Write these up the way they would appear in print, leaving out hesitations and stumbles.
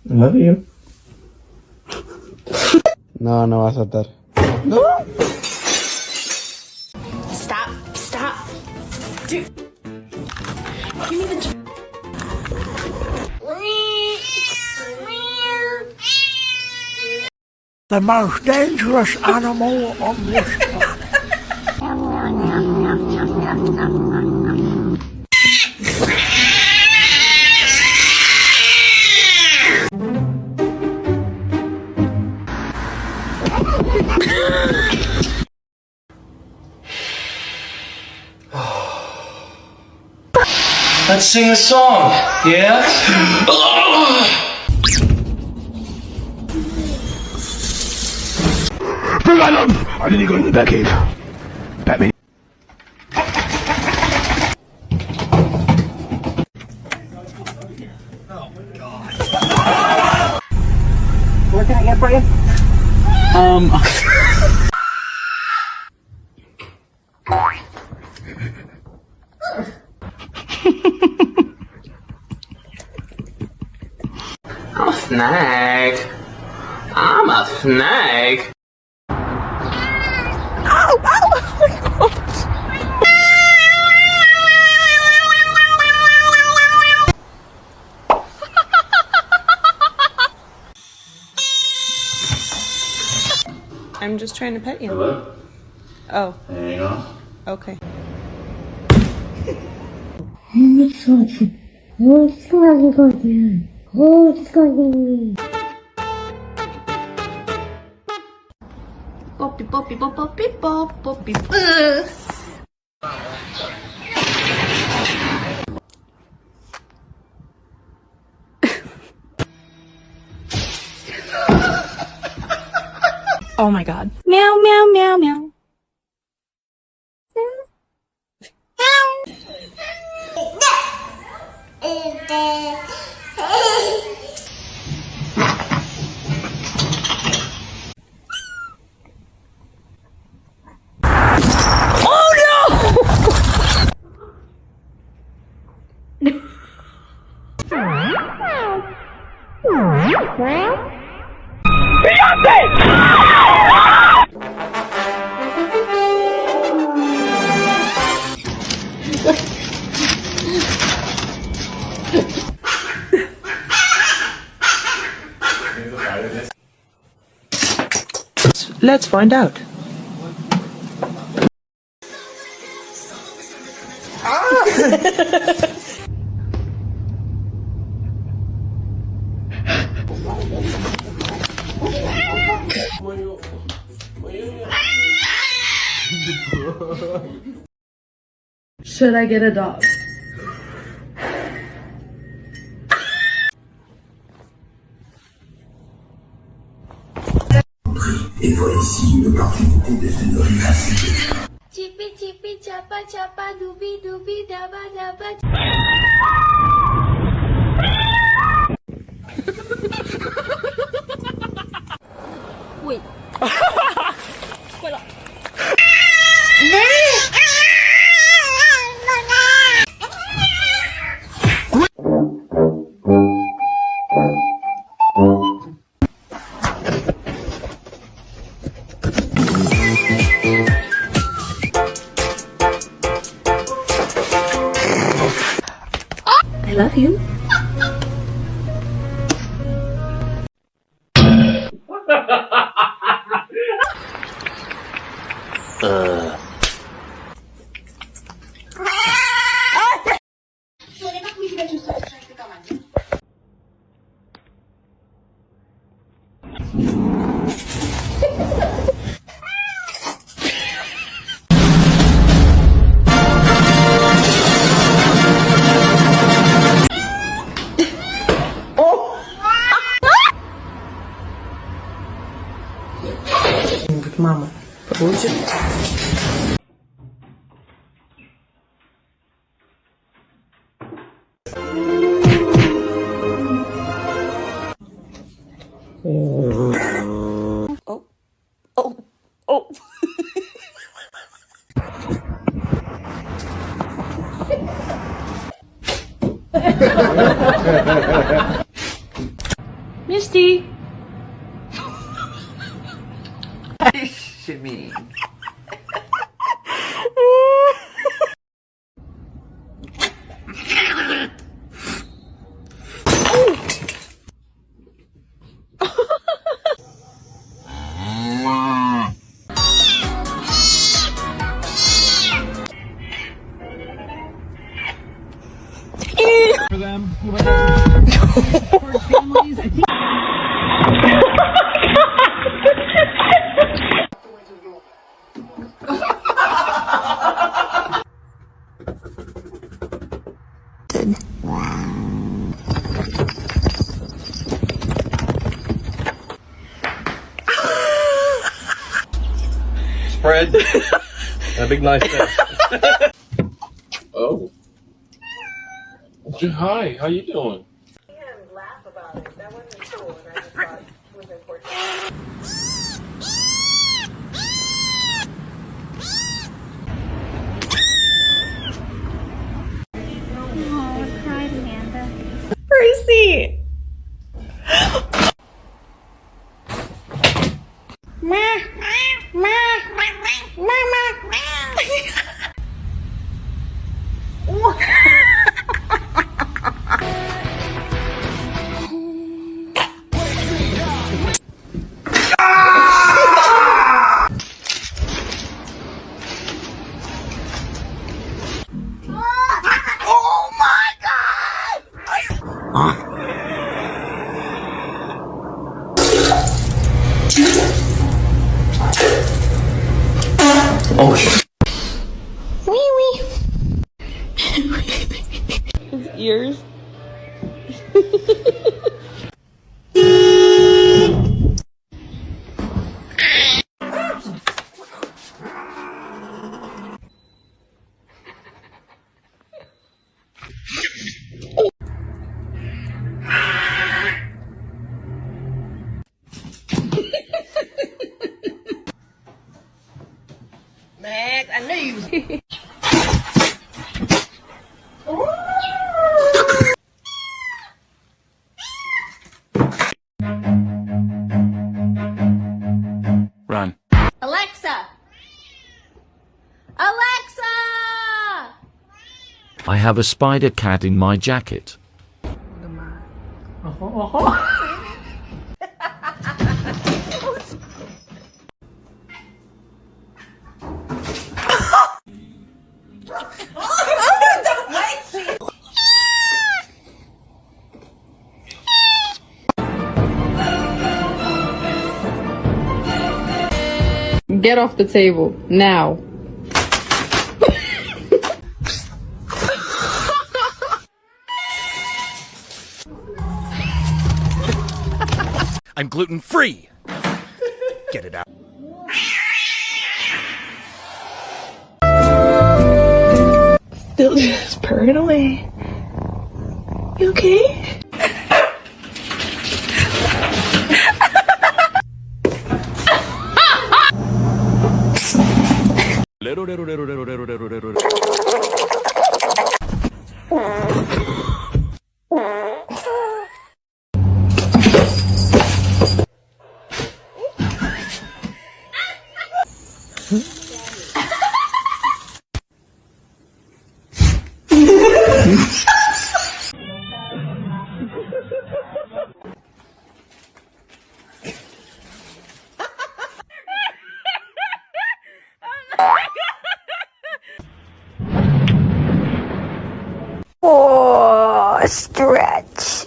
Love you. No, no va a saltar. Stop. Stop. Dude. Give me the... The most dangerous animal on this planet. Let's sing a song, yeah? Venom! I need to go to the Batcave. Batman. What can I get for you? I'm a snake. I'm a snake. I'm just trying to pet you. Hello? Oh, Hang on. okay. Poppy, poppy, pop, poppy, pop, poppy. Oh my god. Meow, meow, meow, meow. Let's find out. Should I get a dog? Et voici une opportunité de se nourrir ainsi. Chippy chippy chapa chapa dooby dooby daba daba. Wait. Voilà. I love you. Мама, получит? Oh. Oh. Oh. Spread. A big nice test. Oh. Hi, how you doing? And laugh about it. That wasn't cool, and I just thought it was important. Oh, I cried, Amanda. Percy! Oh shit. Wee wee. His ears. Max, I knew you was. Run. Alexa! Alexa! I have a spider cat in my jacket. Get off the table, now. I'm gluten free. Get it out. Still just purring away. You okay? Oh, stretch.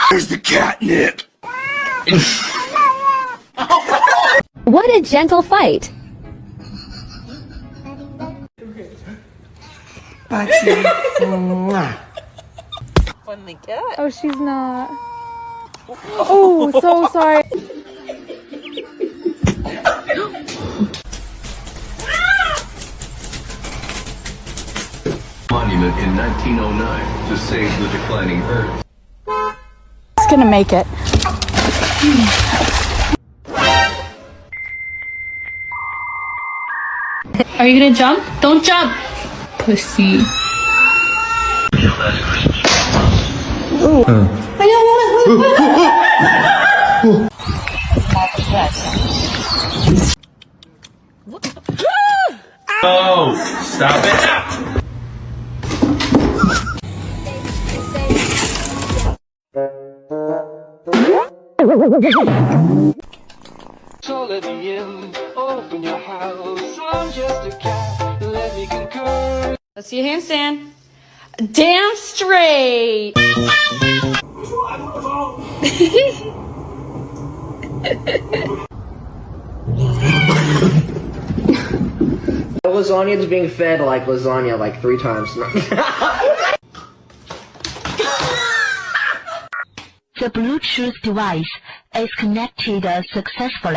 There's the catnip. What a gentle fight. Oh, she's not. Oh, so sorry. Monument in 1909 to save the declining Earth. It's gonna make it. Are you gonna jump? Don't jump! Pussy. I don't Oh, stop it now! So let me in, open your house. I'm just a cat, let me concur. Let's see a handstand. Damn straight. Lasagna's being fed like lasagna like 3 times. The Bluetooth device is connected successfully.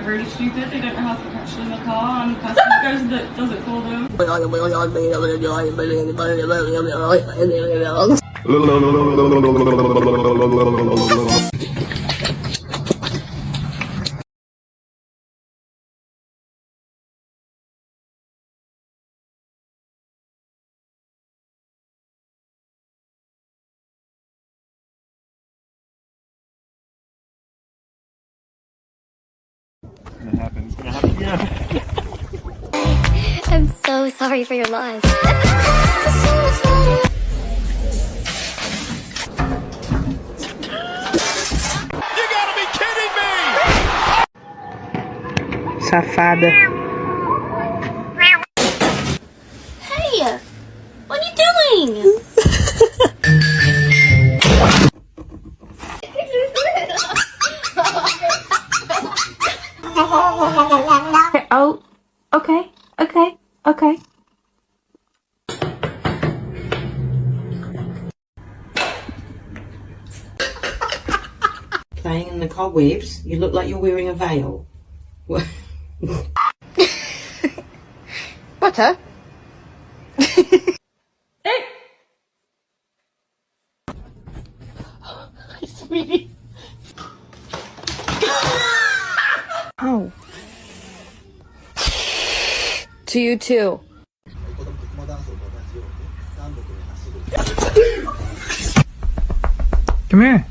Really stupid. They don't know how to catch them in the car, and the person that goes that does it for them. I'm so sorry for your loss. Safada. Hey! What are you doing? Oh, okay, okay, okay. Playing in the cobwebs, you look like you're wearing a veil. What? Butter? Sweetie. Oh. To you too. Come here.